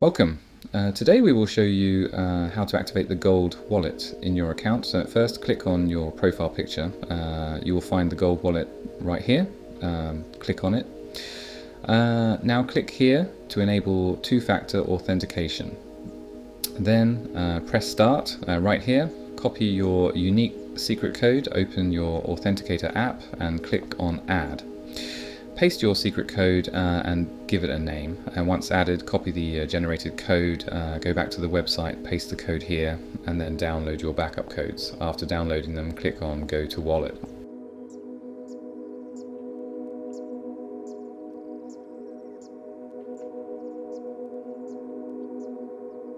Welcome. Today we will show you how to activate the gold wallet in your account. So at first click on your profile picture. You will find the gold wallet right here. Click on it. Now click here to enable two-factor authentication. Then press start right here. Copy your unique secret code, open your Authenticator app and click on add. Paste your secret code and give it a name, and once added, copy the generated code, go back to the website, paste the code here, and then download your backup codes. After downloading them, click on Go to Wallet.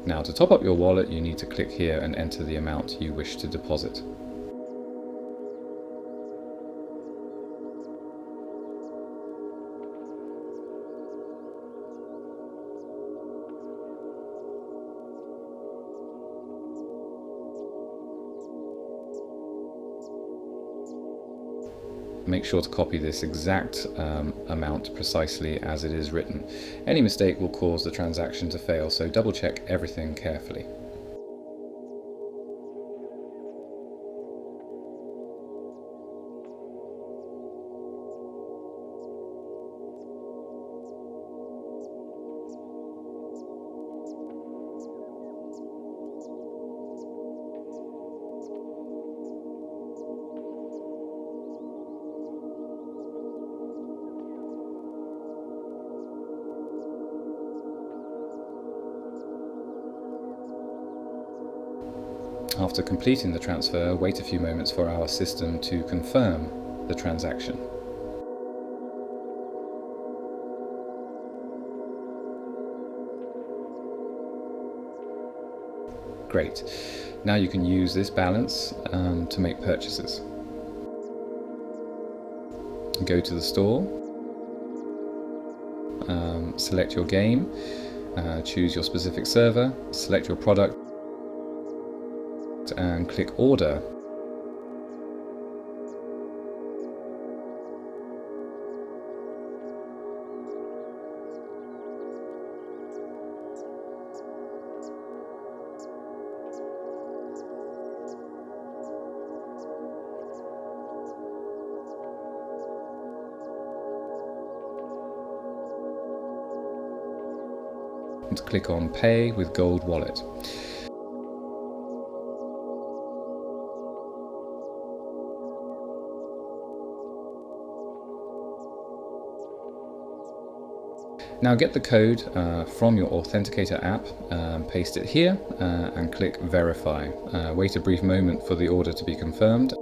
Now to top up your wallet, you need to click here and enter the amount you wish to deposit. Make sure to copy this exact amount precisely as it is written. Any mistake will cause the transaction to fail, so double check everything carefully. After completing the transfer, wait a few moments for our system to confirm the transaction. Great. Now you can use this balance to make purchases. Go to the store, select your game, choose your specific server, select your product, and click order. And click on Pay with Gold Wallet. Now get the code from your Authenticator app, paste it here and click Verify. Wait a brief moment for the order to be confirmed.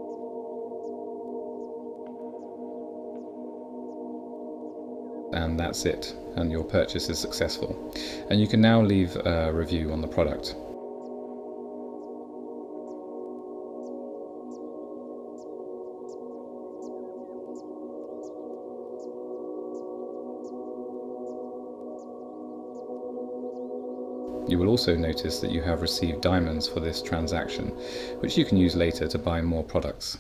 And that's it, and your purchase is successful. And you can now leave a review on the product. You will also notice that you have received diamonds for this transaction, which you can use later to buy more products.